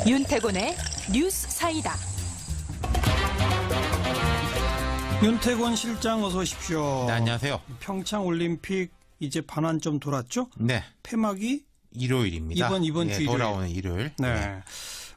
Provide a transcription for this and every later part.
윤태곤의 뉴스 사이다. 윤태곤 실장 어서 오십시오. 네, 안녕하세요. 평창 올림픽 이제 반환 좀 돌았죠? 네. 폐막이 일요일입니다. 이번 주 일요일. 돌아오는 일요일. 네.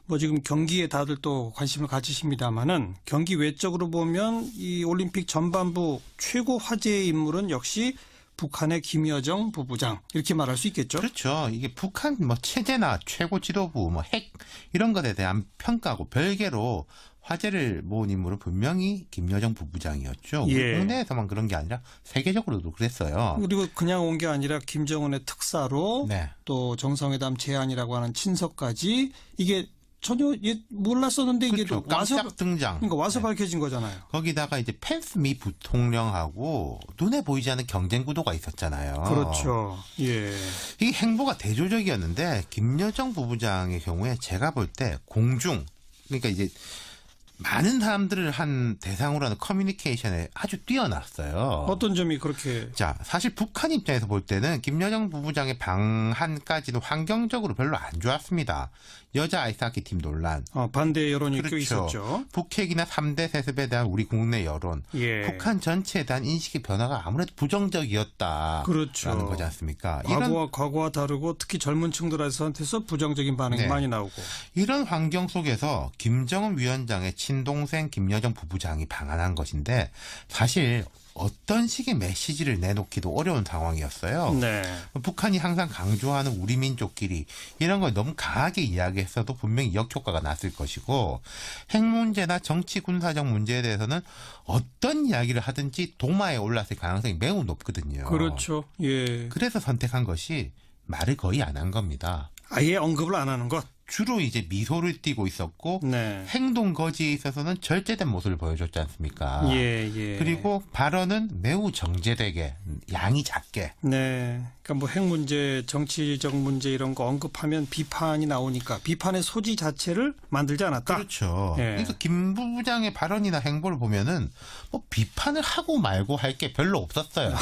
뭐 지금 경기에 다들 또 관심을 가지십니다만은 경기 외적으로 보면 이 올림픽 전반부 최고 화제의 인물은 역시 북한의 김여정 부부장 이렇게 말할 수 있겠죠? 그렇죠. 이게 북한 뭐 체제나 최고 지도부 뭐 핵 이런 것에 대한 평가하고 별개로 화제를 모은 인물은 분명히 김여정 부부장이었죠. 예. 국내에서만 그런 게 아니라 세계적으로도 그랬어요. 그리고 그냥 온 게 아니라 김정은의 특사로 네. 또 정상회담 제안이라고 하는 친서까지 이게 전혀 몰랐었는데 이게 그렇죠. 또 와서 깜짝 등장. 그러니까 와서 네. 밝혀진 거잖아요. 거기다가 이제 펜스 미 부통령하고 눈에 보이지 않는 경쟁 구도가 있었잖아요. 그렇죠. 예. 이게 행보가 대조적이었는데 김여정 부부장의 경우에 제가 볼 때 공중 그러니까 이제 많은 사람들을 한 대상으로 하는 커뮤니케이션에 아주 뛰어났어요. 어떤 점이 그렇게 자, 사실 북한 입장에서 볼 때는 김여정 부부장의 방한까지는 환경적으로 별로 안 좋았습니다. 여자 아이스하키 팀 논란. 반대 여론이 꽤 그렇죠. 있었죠. 북핵이나 3대 세습에 대한 우리 국내 여론. 예. 북한 전체에 대한 인식의 변화가 아무래도 부정적이었다. 그렇죠. 라는 거지 않습니까? 과거와 다르고 특히 젊은 층들한테서 부정적인 반응이 네. 많이 나오고. 이런 환경 속에서 김정은 위원장의 친동생 김여정 부부장이 방한한 것인데 사실 어떤 식의 메시지를 내놓기도 어려운 상황이었어요. 네. 북한이 항상 강조하는 우리 민족끼리 이런 걸 너무 강하게 이야기했어도 분명히 역효과가 났을 것이고 핵 문제나 정치 군사적 문제에 대해서는 어떤 이야기를 하든지 도마에 올랐을 가능성이 매우 높거든요. 그렇죠. 예. 그래서 선택한 것이 말을 거의 안 한 겁니다. 아예 언급을 안 하는 것. 주로 이제 미소를 띠고 있었고 네. 행동 거지에 있어서는 절제된 모습을 보여줬지 않습니까? 예. 그리고 발언은 매우 정제되게 양이 작게. 네. 그러니까 뭐 핵 문제, 정치적 문제 이런 거 언급하면 비판이 나오니까 비판의 소지 자체를 만들지 않았다. 그렇죠. 예. 그러니까 김 부부장의 발언이나 행보를 보면은 뭐 비판을 하고 말고 할 게 별로 없었어요.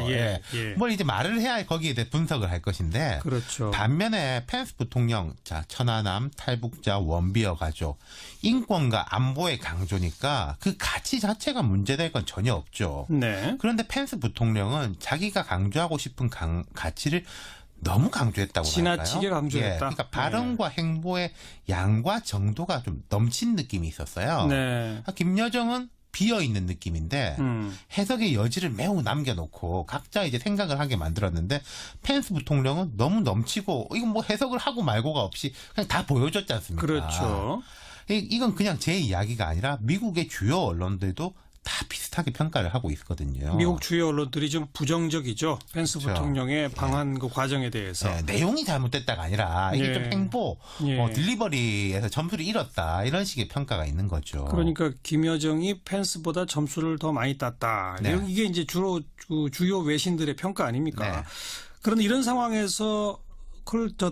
예. 뭘 이제 말을 해야 거기에 대해 분석을 할 것인데 그렇죠. 반면에 펜스 부통령 자 천안함 탈북자 원비어 가족 인권과 안보의 강조니까 그 가치 자체가 문제될 건 전혀 없죠. 네. 그런데 펜스 부통령은 자기가 강조하고 싶은 가치를 너무 강조했다고 할까요? 지나치게 강조했다. 예, 그러니까 발언과 행보의 양과 정도가 좀 넘친 느낌이 있었어요. 네. 김여정은 비어있는 느낌인데 해석의 여지를 매우 남겨놓고 각자 이제 생각을 하게 만들었는데 펜스 부통령은 너무 넘치고 이건 뭐 해석을 하고 말고가 없이 그냥 다 보여줬지 않습니까? 그렇죠. 이건 그냥 제 이야기가 아니라 미국의 주요 언론들도 다 비슷하게 평가를 하고 있거든요. 미국 주요 언론들이 좀 부정적이죠. 펜스 그렇죠. 부통령의 방한 그 과정에 대해서. 네, 내용이 잘못됐다가 아니라 이게 예. 좀 행보, 예. 딜리버리에서 점수를 잃었다 이런 식의 평가가 있는 거죠. 그러니까 김여정이 펜스보다 점수를 더 많이 땄다. 네. 이게 이제 주로 주요 외신들의 평가 아닙니까? 네. 그런데 이런 상황에서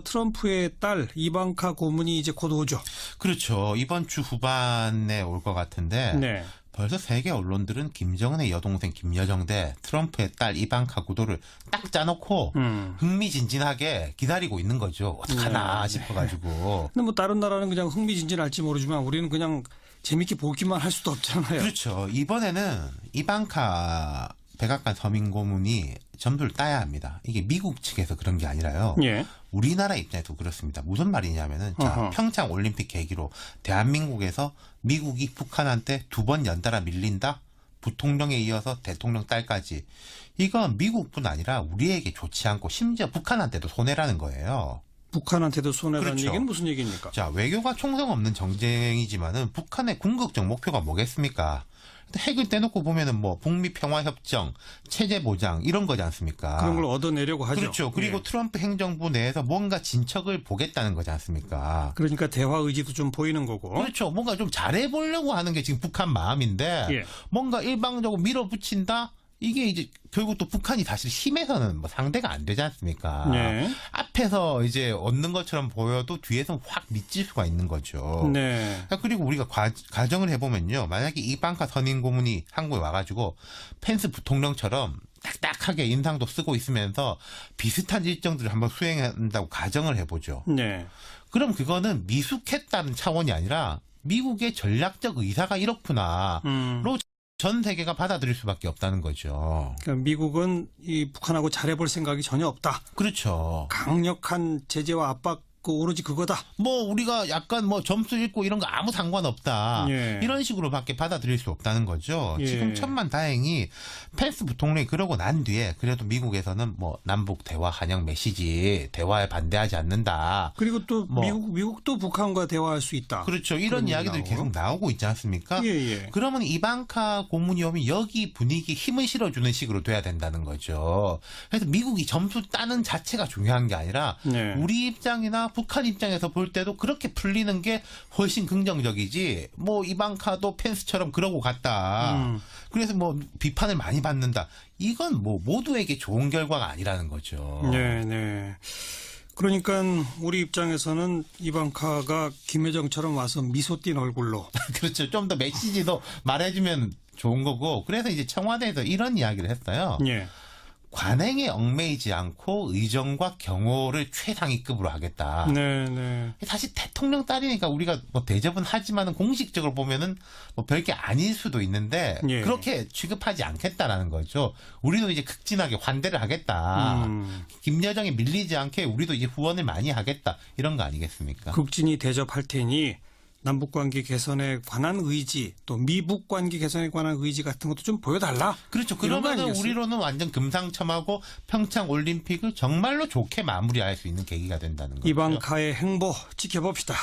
트럼프의 딸 이방카 고문이 이제 곧 오죠. 그렇죠. 이번 주 후반에 올 것 같은데 네. 벌써 세계 언론들은 김정은의 여동생 김여정 대 트럼프의 딸 이방카 구도를 딱 짜놓고 흥미진진하게 기다리고 있는 거죠. 어떡하나 싶어가지고. 근데 뭐 다른 나라는 그냥 흥미진진할지 모르지만 우리는 그냥 재밌게 보기만 할 수도 없잖아요. 그렇죠. 이번에는 이방카 백악관 서민 고문이 점수를 따야 합니다. 이게 미국 측에서 그런 게 아니라요. 예. 우리나라 입장에도 그렇습니다. 무슨 말이냐면은 자, 평창 올림픽 계기로 대한민국에서 미국이 북한한테 2번 연달아 밀린다. 부통령에 이어서 대통령 딸까지. 이건 미국뿐 아니라 우리에게 좋지 않고 심지어 북한한테도 손해라는 거예요. 북한한테도 손해라는 그렇죠. 얘기는 무슨 얘기입니까? 자, 외교가 총성 없는 정쟁이지만은 북한의 궁극적 목표가 뭐겠습니까? 핵을 떼놓고 보면은 뭐 북미 평화 협정, 체제 보장 이런 거지 않습니까? 그런 걸 얻어내려고 하죠. 그렇죠. 그리고 예. 트럼프 행정부 내에서 뭔가 진척을 보겠다는 거지 않습니까? 그러니까 대화 의지도 좀 보이는 거고. 그렇죠. 뭔가 좀 잘해보려고 하는 게 지금 북한 마음인데 예. 뭔가 일방적으로 밀어붙인다? 이게 이제 결국 또 북한이 사실 힘에서는 뭐 상대가 안 되지 않습니까? 네. 앞에서 이제 얻는 것처럼 보여도 뒤에서 확 미칠 수가 있는 거죠. 네. 그리고 우리가 가정을 해보면요. 만약에 이방카 선임 고문이 한국에 와가지고 펜스 부통령처럼 딱딱하게 인상도 쓰고 있으면서 비슷한 일정들을 한번 수행한다고 가정을 해보죠. 네. 그럼 그거는 미숙했다는 차원이 아니라 미국의 전략적 의사가 이렇구나로 전 세계가 받아들일 수밖에 없다는 거죠. 그러니까 미국은 이 북한하고 잘해볼 생각이 전혀 없다. 그렇죠. 강력한 제재와 압박 오로지 그거다. 뭐 우리가 약간 뭐 점수 읽고 이런 거 아무 상관없다. 예. 이런 식으로밖에 받아들일 수 없다는 거죠. 예. 지금 천만 다행히 펜스 부통령이 그러고 난 뒤에 그래도 미국에서는 뭐 남북 대화 환영 메시지 대화에 반대하지 않는다. 그리고 또 뭐. 미국도 북한과 대화할 수 있다. 그렇죠. 이런 이야기들이 계속 나오고 있지 않습니까? 예. 그러면 이방카 고문위원이 여기 분위기 힘을 실어주는 식으로 돼야 된다는 거죠. 그래서 미국이 점수 따는 자체가 중요한 게 아니라 네. 우리 입장이나 북한 입장에서 볼 때도 그렇게 풀리는 게 훨씬 긍정적이지. 뭐 이방카도 펜스처럼 그러고 갔다. 그래서 뭐 비판을 많이 받는다. 이건 뭐 모두에게 좋은 결과가 아니라는 거죠. 네. 그러니까 우리 입장에서는 이방카가 김여정처럼 와서 미소 띈 얼굴로 그렇죠. 좀 더 메시지도 말해주면 좋은 거고. 그래서 이제 청와대에서 이런 이야기를 했어요. 예. 관행에 얽매이지 않고 의정과 경호를 최상위급으로 하겠다. 네. 사실 대통령 딸이니까 우리가 뭐 대접은 하지만은 공식적으로 보면은 뭐 별게 아닐 수도 있는데 예. 그렇게 취급하지 않겠다라는 거죠. 우리도 이제 극진하게 환대를 하겠다. 김여정이 밀리지 않게 우리도 이제 후원을 많이 하겠다. 이런 거 아니겠습니까? 극진히 대접할 테니 남북관계 개선에 관한 의지 또 미북관계 개선에 관한 의지 같은 것도 좀 보여달라. 그렇죠. 이런 거 그러면은 아니겠어요? 우리로는 완전 금상첨화고 평창 올림픽을 정말로 좋게 마무리할 수 있는 계기가 된다는 거죠. 이방카의 행보 지켜봅시다.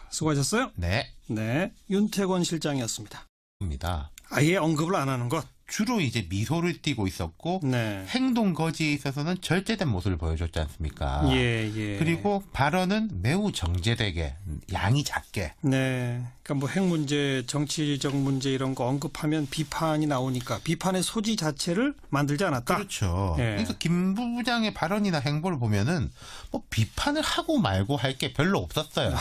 수고하셨어요. 네. 네. 윤태권 실장이었습니다. 입니다. 아예 언급을 안 하는 것. 주로 이제 미소를 띠고 있었고 네. 행동 거지에 있어서는 절제된 모습을 보여줬지 않습니까? 예. 그리고 발언은 매우 정제되게 양이 작게. 네. 그러니까 뭐 핵 문제, 정치적 문제 이런 거 언급하면 비판이 나오니까 비판의 소지 자체를 만들지 않았다. 그렇죠. 예. 그러니까 김 부부장의 발언이나 행보를 보면은 뭐 비판을 하고 말고 할 게 별로 없었어요.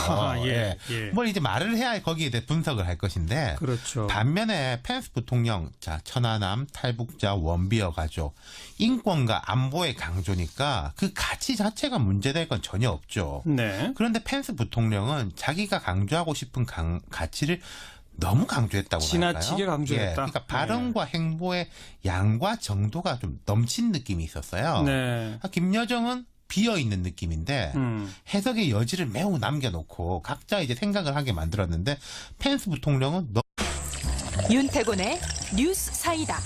예. 뭘 이제 말을 해야 거기에 대해 분석을 할 것인데. 그렇죠. 반면에 펜스 부통령, 자, 천안함, 탈북자, 원비어 가족, 인권과 안보의 강조니까 그 가치 자체가 문제될 건 전혀 없죠. 네. 그런데 펜스 부통령은 자기가 강조하고 싶은 가치를 너무 강조했다고 할까요? 지나치게 강조했다. 그러니까 발언과 행보의 양과 정도가 좀 넘친 느낌이 있었어요. 네. 김여정은 비어있는 느낌인데 해석의 여지를 매우 남겨놓고 각자 이제 생각을 하게 만들었는데 펜스 부통령은 윤태곤의 뉴스 사이다.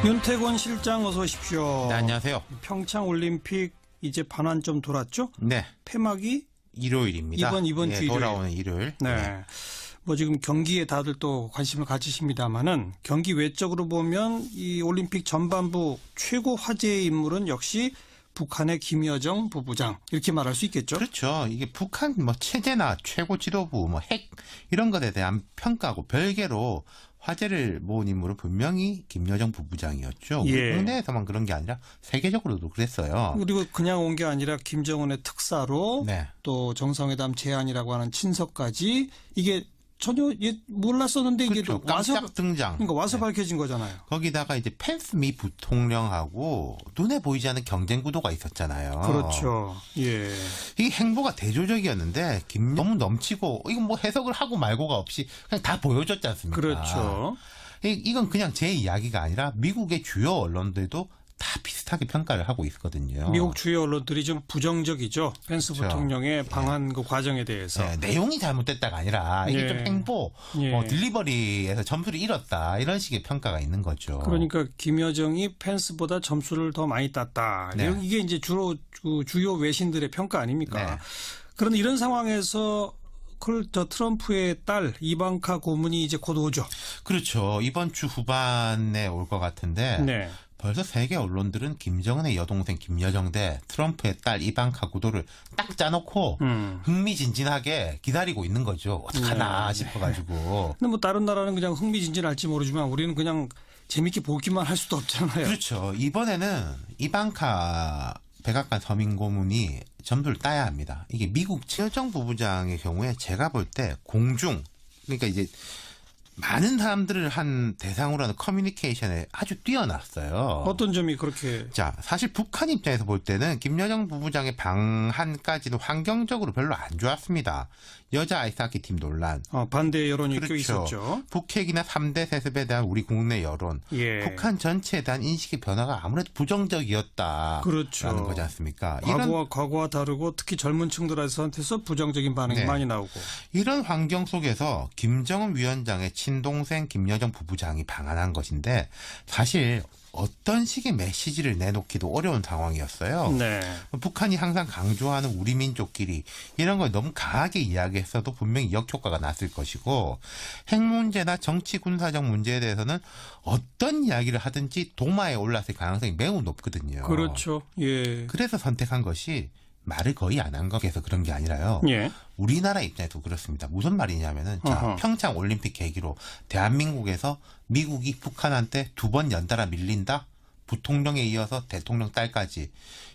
윤태권 실장 어서 오십시오. 네, 안녕하세요. 평창 올림픽 이제 반환점 돌았죠? 네. 폐막이 일요일입니다. 이번 주 일요일. 돌아오는 일요일. 네. 뭐 지금 경기에 다들 또 관심을 가지십니다만은 경기 외적으로 보면 이 올림픽 전반부 최고 화제의 인물은 역시 북한의 김여정 부부장 이렇게 말할 수 있겠죠. 그렇죠. 이게 북한 뭐 체제나 최고 지도부 뭐 핵 이런 것에 대한 평가하고 별개로 화제를 모은 인물은 분명히 김여정 부부장이었죠. 예. 국내에서만 그런 게 아니라 세계적으로도 그랬어요. 그리고 그냥 온 게 아니라 김정은의 특사로 네. 또 정상회담 제안이라고 하는 친서까지 이게 전혀 몰랐었는데 이게 그렇죠. 또 와서 깜짝 등장. 그러니까 와서 네. 밝혀진 거잖아요. 거기다가 이제 펜스 미 부통령하고 눈에 보이지 않는 경쟁 구도가 있었잖아요. 그렇죠. 예. 이 행보가 대조적이었는데 너무 넘치고 이건 뭐 해석을 하고 말고가 없이 그냥 다 보여줬지 않습니까? 그렇죠. 이건 그냥 제 이야기가 아니라 미국의 주요 언론들도 다 비슷하게 평가를 하고 있거든요. 미국 주요 언론들이 좀 부정적이죠. 펜스 그렇죠. 부통령의 방한 그 과정에 대해서. 네, 내용이 잘못됐다가 아니라 이게 예. 좀 행보, 예. 딜리버리에서 점수를 잃었다 이런 식의 평가가 있는 거죠. 그러니까 김여정이 펜스보다 점수를 더 많이 땄다. 네. 이게 이제 주로 주요 외신들의 평가 아닙니까? 네. 그런데 이런 상황에서 트럼프의 딸 이방카 고문이 이제 곧 오죠. 그렇죠. 이번 주 후반에 올 것 같은데 네. 벌써 세계 언론들은 김정은의 여동생 김여정 대 트럼프의 딸 이방카 구도를 딱 짜놓고 흥미진진하게 기다리고 있는 거죠. 어떡하나 싶어가지고. 근데 뭐 다른 나라는 그냥 흥미진진할지 모르지만 우리는 그냥 재밌게 보기만 할 수도 없잖아요. 그렇죠. 이번에는 이방카 백악관 서민 고문이 점수를 따야 합니다. 이게 미국 김여정 부부장의 경우에 제가 볼 때 공중, 그러니까 이제 많은 사람들을 한 대상으로 하는 커뮤니케이션에 아주 뛰어났어요. 어떤 점이 그렇게 자, 사실 북한 입장에서 볼 때는 김여정 부부장의 방한까지도 환경적으로 별로 안 좋았습니다. 여자 아이스하키 팀 논란. 반대 여론이 꽤 그렇죠. 있었죠. 북핵이나 3대 세습에 대한 우리 국내 여론. 예. 북한 전체에 대한 인식의 변화가 아무래도 부정적이었다. 그렇죠. 라는 거지 않습니까? 과거와 다르고 특히 젊은 층들한테서 부정적인 반응이 네. 많이 나오고. 이런 환경 속에서 김정은 위원장의 친동생 김여정 부부장이 방한한 것인데 사실 어떤 식의 메시지를 내놓기도 어려운 상황이었어요. 네. 북한이 항상 강조하는 우리 민족끼리 이런 걸 너무 강하게 이야기했어도 분명히 역효과가 났을 것이고 핵 문제나 정치 군사적 문제에 대해서는 어떤 이야기를 하든지 도마에 올랐을 가능성이 매우 높거든요. 그렇죠. 예. 그래서 선택한 것이 말을 거의 안 한 것에서 그런 게 아니라요. 예. 우리나라 입장에도 그렇습니다. 무슨 말이냐면은 자, 평창 올림픽 계기로 대한민국에서 미국이 북한한테 2번 연달아 밀린다. 부통령에 이어서 대통령 딸까지.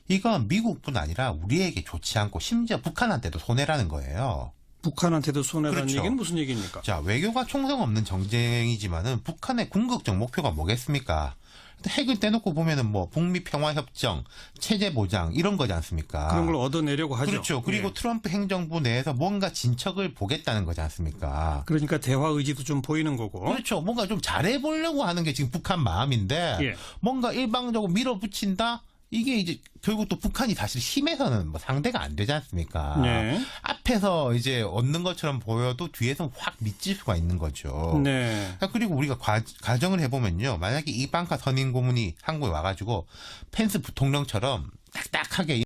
이건 미국뿐 아니라 우리에게 좋지 않고 심지어 북한한테도 손해라는 거예요. 북한한테도 손해라는 그렇죠. 얘기는 무슨 얘기입니까? 자, 외교가 총성 없는 정쟁이지만은 북한의 궁극적 목표가 뭐겠습니까? 핵을 떼놓고 보면은 뭐 북미 평화 협정, 체제 보장 이런 거지 않습니까? 그런 걸 얻어내려고 하죠. 그렇죠. 그리고 예. 트럼프 행정부 내에서 뭔가 진척을 보겠다는 거지 않습니까? 그러니까 대화 의지도 좀 보이는 거고. 그렇죠. 뭔가 좀 잘해보려고 하는 게 지금 북한 마음인데 예. 뭔가 일방적으로 밀어붙인다? 이게 이제 결국 또 북한이 사실 힘에서는 뭐 상대가 안 되지 않습니까? 네. 앞에서 이제 얻는 것처럼 보여도 뒤에서 확 미칠 수가 있는 거죠. 네. 그리고 우리가 가정을 해보면요. 만약에 이방카 선임 고문이 한국에 와가지고 펜스 부통령처럼 딱딱하게